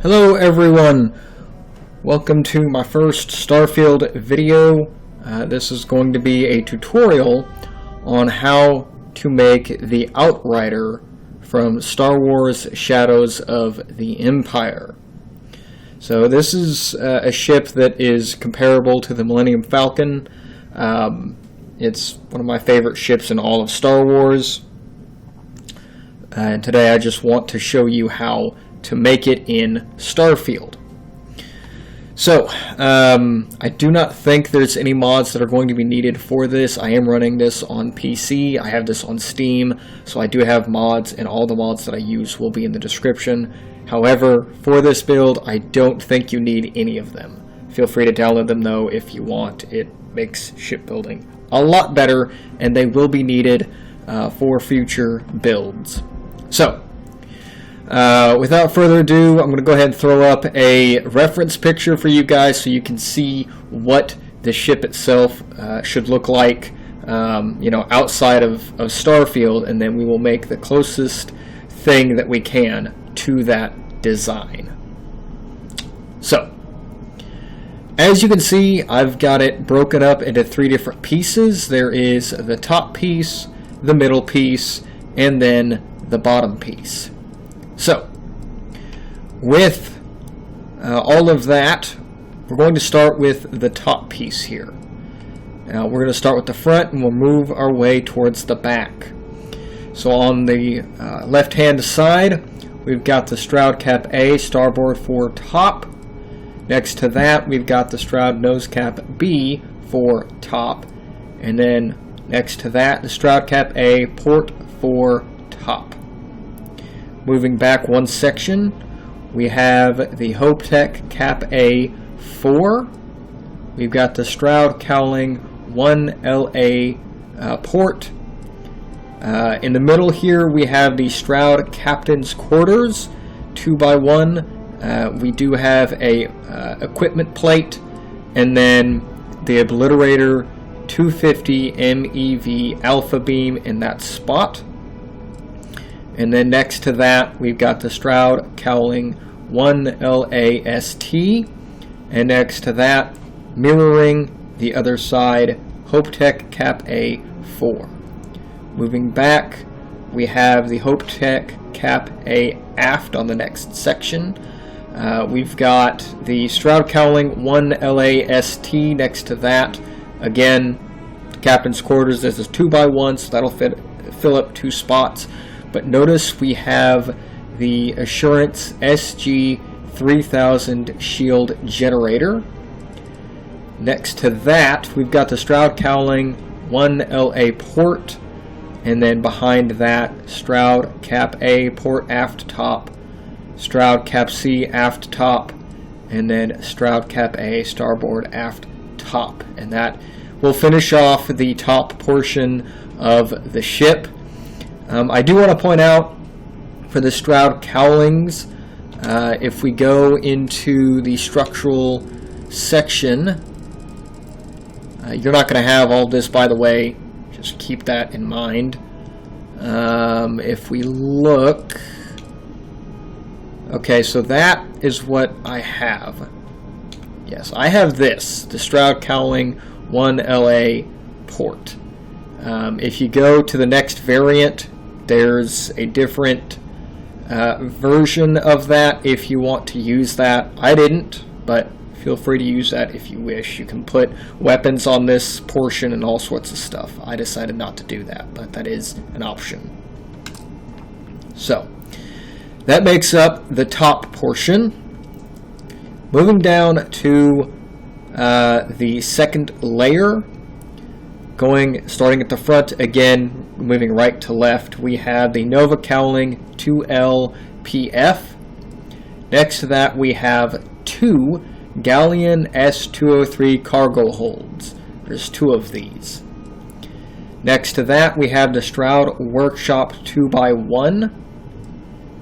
Hello everyone, welcome to my first Starfield video. This is going to be a tutorial on how to make the Outrider from Star Wars Shadows of the Empire. So this is a ship that is comparable to the Millennium Falcon. It's one of my favorite ships in all of Star Wars. And today I just want to show you how to make it in Starfield. So, I do not think there's any mods that are going to be needed for this. I am running this on PC. I have this on Steam, so I do have mods, and all the mods that I use will be in the description. However, for this build, I don't think you need any of them. Feel free to download them though if you want. It makes shipbuilding a lot better, and they will be needed for future builds. So, without further ado, I'm going to go ahead and throw up a reference picture for you guys so you can see what the ship itself should look like, outside of Starfield, and then we will make the closest thing that we can to that design. So, as you can see, I've got it broken up into three different pieces. There is the top piece, the middle piece, and then the bottom piece. So, with all of that, we're going to start with the top piece here. Now, we're going to start with the front, and we'll move our way towards the back. So, on the left-hand side, we've got the Stroud Cap A, starboard for top. Next to that, we've got the Stroud Nose Cap B for top. And then, next to that, the Stroud Cap A, port for top. Moving back one section, we have the HopeTech Cap A4. We've got the Stroud Cowling 1LA port. In the middle here, we have the Stroud Captain's Quarters 2x1. We do have a equipment plate, and then the Obliterator 250 MEV Alpha Beam in that spot. And then next to that, we've got the Stroud Cowling 1LAST. And next to that, mirroring the other side, HopeTech Cap A4. Moving back, we have the HopeTech Cap A aft on the next section. We've got the Stroud Cowling 1LAST next to that. Again, Captain's Quarters, this is 2x1, so that'll fill up two spots. But notice we have the Assurance SG-3000 shield generator. Next to that, we've got the Stroud Cowling 1LA port. And then behind that, Stroud Cap A port aft top, Stroud Cap C aft top, and then Stroud Cap A starboard aft top. And that will finish off the top portion of the ship. I do want to point out for the Stroud Cowlings, if we go into the structural section, you're not going to have all this, by the way, just keep that in mind. If we look, okay, so that is what I have. Yes, I have this, the Stroud Cowling 1LA port. If you go to the next variant, there's a different version of that if you want to use that. I didn't, but feel free to use that if you wish. You can put weapons on this portion and all sorts of stuff. I decided not to do that, but that is an option. So, that makes up the top portion. Moving down to the second layer, starting at the front again, moving right to left, we have the Nova Cowling 2LPF. Next to that, we have two Galleon S203 cargo holds. There's two of these. Next to that, we have the Stroud Workshop 2x1,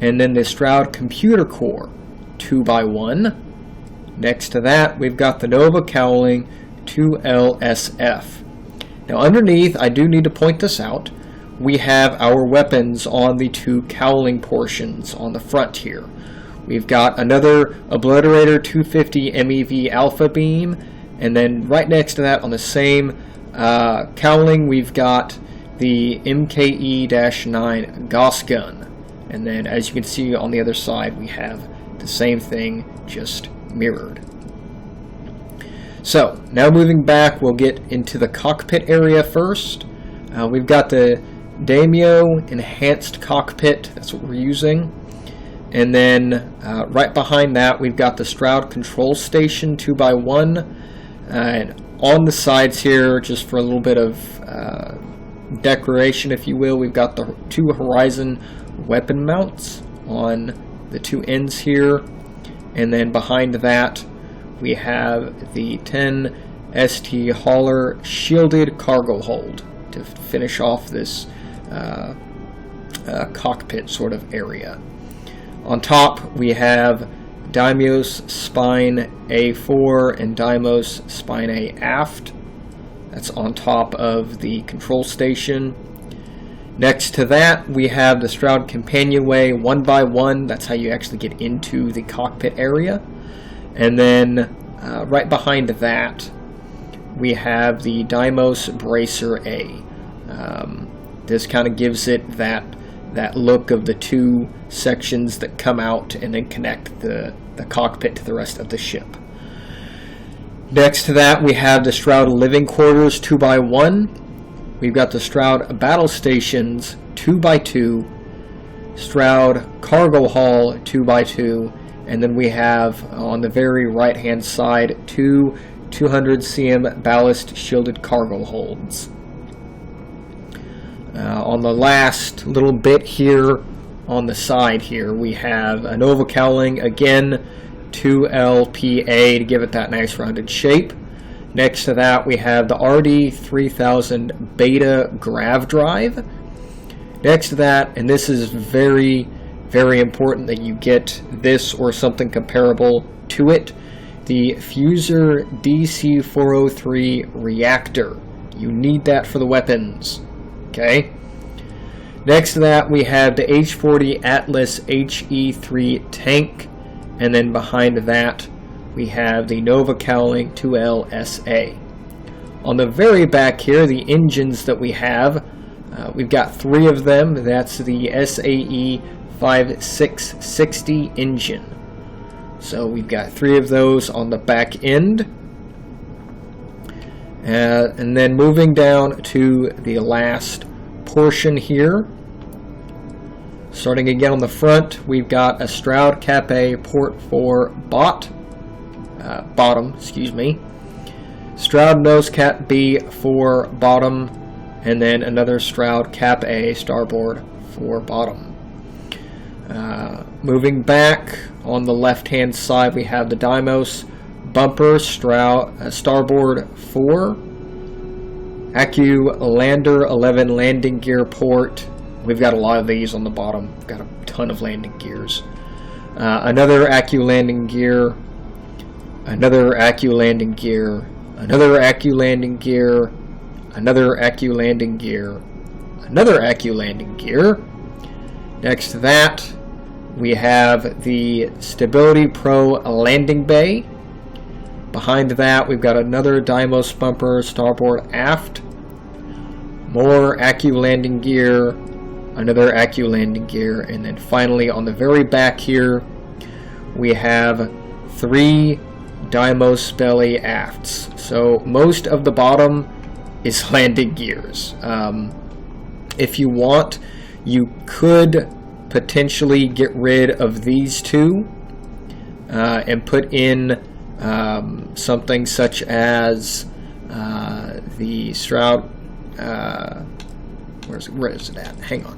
and then the Stroud Computer Core 2x1. Next to that, we've got the Nova Cowling 2LSF. Now underneath, I do need to point this out, we have our weapons on the two cowling portions on the front here. We've got another Obliterator 250 MEV Alpha Beam, and then right next to that on the same cowling we've got the MKE-9 Gauss gun. And then as you can see on the other side we have the same thing, just mirrored. So now moving back, we'll get into the cockpit area first. We've got the Daimyo Enhanced Cockpit, that's what we're using. And then right behind that we've got the Stroud Control Station 2x1. And on the sides here, just for a little bit of decoration if you will, we've got the 2 Horizon weapon mounts on the 2 ends here. And then behind that we have the 10 ST Hauler shielded cargo hold to finish off this cockpit sort of area. On top we have Daimyo's Spine A4 and Daimyo's Spine A aft. That's on top of the control station. Next to that we have the Stroud Companionway 1x1. That's how you actually get into the cockpit area. And then right behind that we have the Daimyo's Bracer A. This kind of gives it that look of the 2 sections that come out and then connect the cockpit to the rest of the ship. Next to that we have the Stroud Living Quarters 2x1. We've got the Stroud Battle Stations 2x2, Stroud Cargo Hall 2x2, and then we have on the very right hand side 2 200 cm ballast shielded cargo holds. On the last little bit here on the side here we have a Nova cowling, again 2LPA to give it that nice rounded shape. Next to that we have the RD3000 Beta Grav Drive. Next to that, and this is very important that you get this or something comparable to it, the Fuser DC-403 Reactor. You need that for the weapons. Okay. Next to that we have the H40 Atlas HE3 tank, and then behind that we have the Nova cowling 2LSA. On the very back here, the engines that we have, we've got 3 of them. That's the SAE 5660 engine. So we've got 3 of those on the back end. And then moving down to the last portion here, starting again on the front, we've got a Stroud Cap A Port 4 bottom, Stroud Nose Cap B for bottom, and then another Stroud Cap A starboard for bottom. Moving back on the left hand side we have the Daimyo's bumper starboard 4, Accu Lander 11 landing gear port. We've got a lot of these on the bottom. We've got a ton of landing gears. Another Accu landing gear, another Accu landing gear, another Accu landing gear, another Accu landing gear, another Accu landing gear. Next to that we have the Stability Pro landing bay. Behind that we've got another Daimyo's bumper starboard aft, more Accu landing gear, another Accu landing gear, and then finally on the very back here we have 3 Daimyo's belly afts. So most of the bottom is landing gears. If you want, you could potentially get rid of these 2 and put in something such as the Stroud, where is it at? Hang on.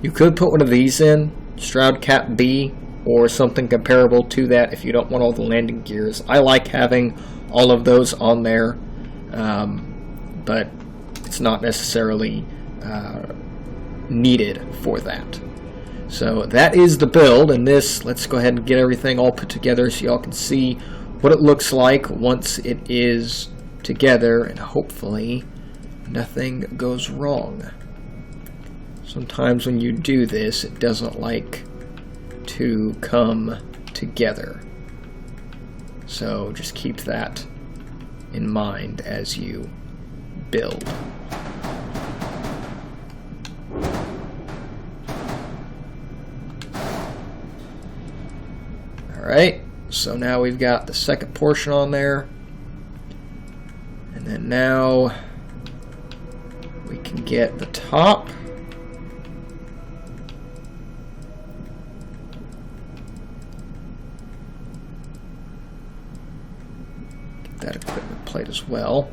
You could put one of these in, Stroud Cap B, or something comparable to that if you don't want all the landing gears. I like having all of those on there, but it's not necessarily needed for that. So that is the build, and this, let's go ahead and get everything all put together so y'all can see what it looks like once it is together, and hopefully nothing goes wrong. Sometimes when you do this, it doesn't like to come together. So just keep that in mind as you build. Alright, so now we've got the second portion on there. And then now we can get the top. Get that equipment plate as well.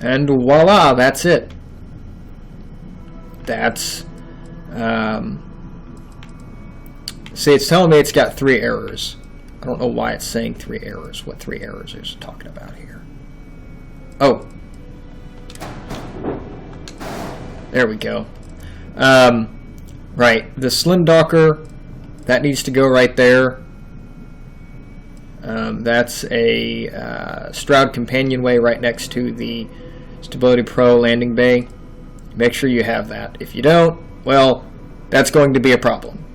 And voila, that's it. That's see, it's telling me it's got 3 errors. I don't know why it's saying 3 errors. What 3 errors is it talking about here? Oh. There we go. Right, the slim docker, that needs to go right there. That's a Stroud companionway right next to the Stability Pro landing bay. Make sure you have that. If you don't, well, that's going to be a problem.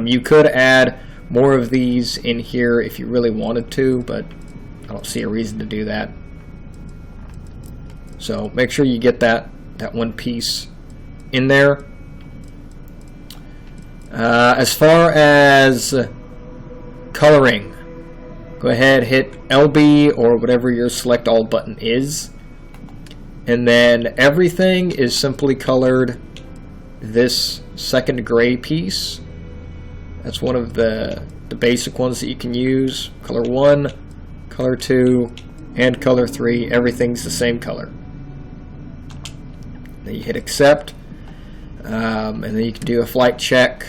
You could add more of these in here if you really wanted to, but I don't see a reason to do that. So make sure you get that one piece in there. As far as coloring, go ahead, hit LB or whatever your select all button is, and then everything is simply colored this second gray piece. That's one of the basic ones that you can use. Color 1, color 2, and color 3. Everything's the same color. Then you hit accept, and then you can do a flight check.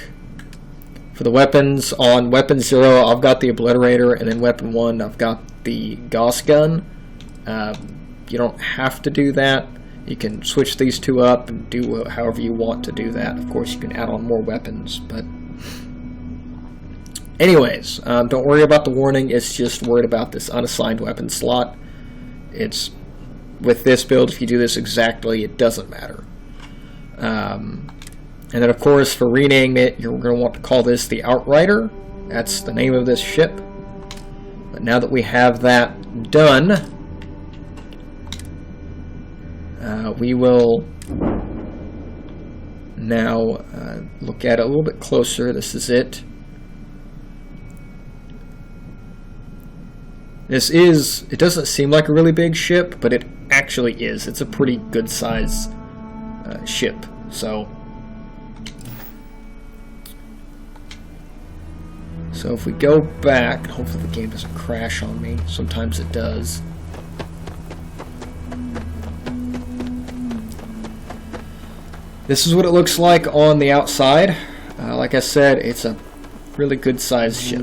For the weapons, on weapon 0, I've got the Obliterator, and then weapon 1, I've got the Gauss gun. You don't have to do that. You can switch these two up and do however you want to do that. Of course, you can add on more weapons, but anyways, don't worry about the warning. It's just worried about this unassigned weapon slot. It's with this build, if you do this exactly, it doesn't matter. And then, of course, for renaming it, you're going to want to call this the Outrider. That's the name of this ship. But now that we have that done, we will now look at it a little bit closer. This is it. It doesn't seem like a really big ship, but it actually is. It's a pretty good size ship. So if we go back, hopefully the game doesn't crash on me. Sometimes it does. This is what it looks like on the outside. Like I said, it's a really good sized ship.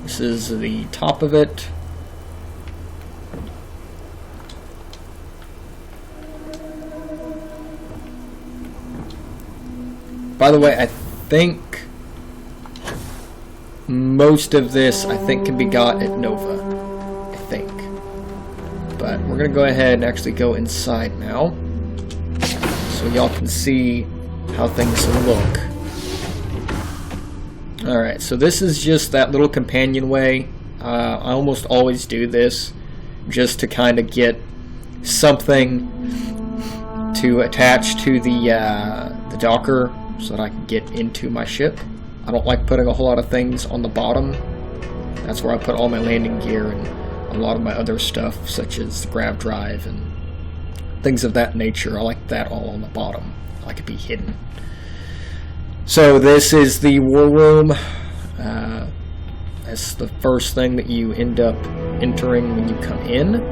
This is the top of it. By the way, I think most of this can be got at Nova. But we're going to go ahead and actually go inside now, so y'all can see how things look. Alright, so this is just that little companionway. I almost always do this just to kind of get something to attach to the docker so that I can get into my ship. I don't like putting a whole lot of things on the bottom. That's where I put all my landing gear and a lot of my other stuff, such as the grav drive and things of that nature. I like that all on the bottom. I like it to be hidden. So this is the war room. That's the first thing that you end up entering when you come in.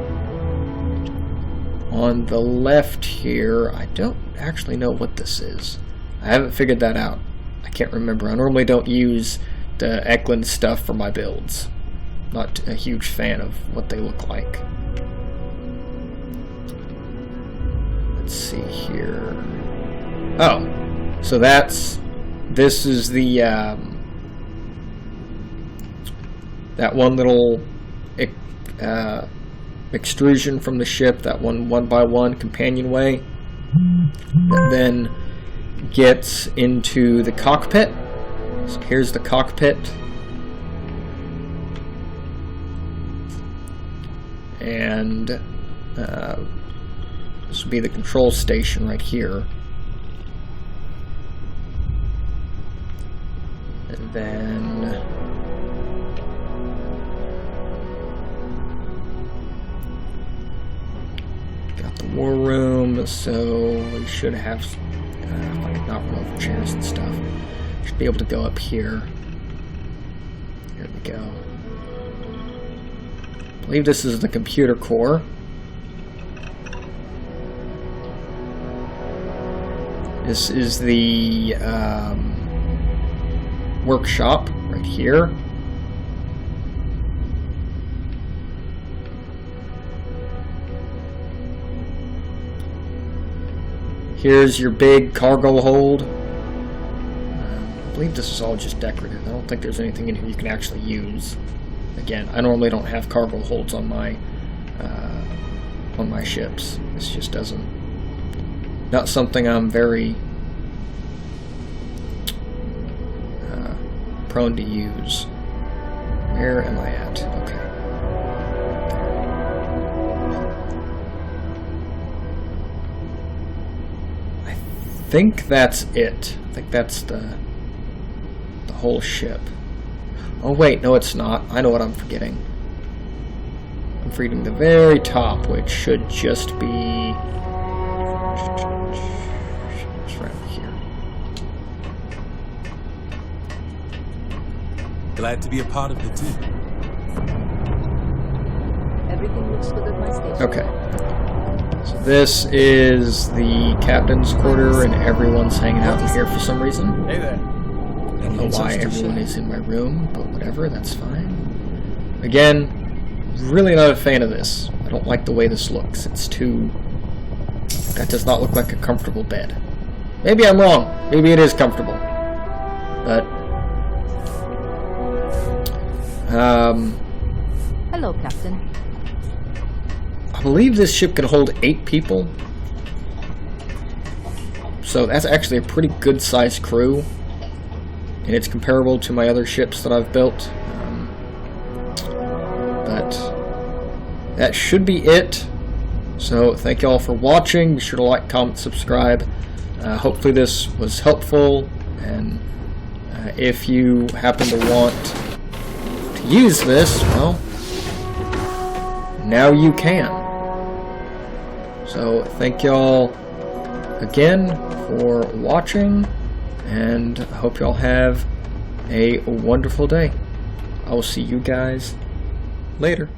On the left here, I don't actually know what this is. I haven't figured that out. I can't remember. I normally don't use the Eklund stuff for my builds. Not a huge fan of what they look like. Let's see here. Oh, so this is the that one little extrusion from the ship, that one by one companionway, that then gets into the cockpit. So here's the cockpit. And this would be the control station right here. And then got the war room, so we should have, if I could not run over chairs and stuff, should be able to go up here. Here we go. I believe this is the computer core. This is the workshop right here. Here's your big cargo hold. I believe this is all just decorative. I don't think there's anything in here you can actually use. Again, I normally don't have cargo holds on my ships. This just not something I'm very prone to use. Where am I at? Okay. I think that's it. I think that's the whole ship. Oh wait, no it's not. I know what I'm forgetting. I'm forgetting the very top, which should just be it's right over here. Glad to be a part of the team. Everything looks good at my station. Okay. So this is the captain's quarter, and everyone's hanging out in here for some reason. Hey there. I don't know why everyone is in my room, but whatever, that's fine. Again, really not a fan of this. I don't like the way this looks. It's too... That does not look like a comfortable bed. Maybe I'm wrong. Maybe it is comfortable. But... Hello, Captain. I believe this ship can hold 8 people. So that's actually a pretty good-sized crew. And it's comparable to my other ships that I've built. But that should be it. So thank you all for watching. Be sure to like, comment, subscribe. Hopefully this was helpful. And if you happen to want to use this, well, now you can. So thank you all again for watching. And I hope y'all have a wonderful day. I will see you guys later.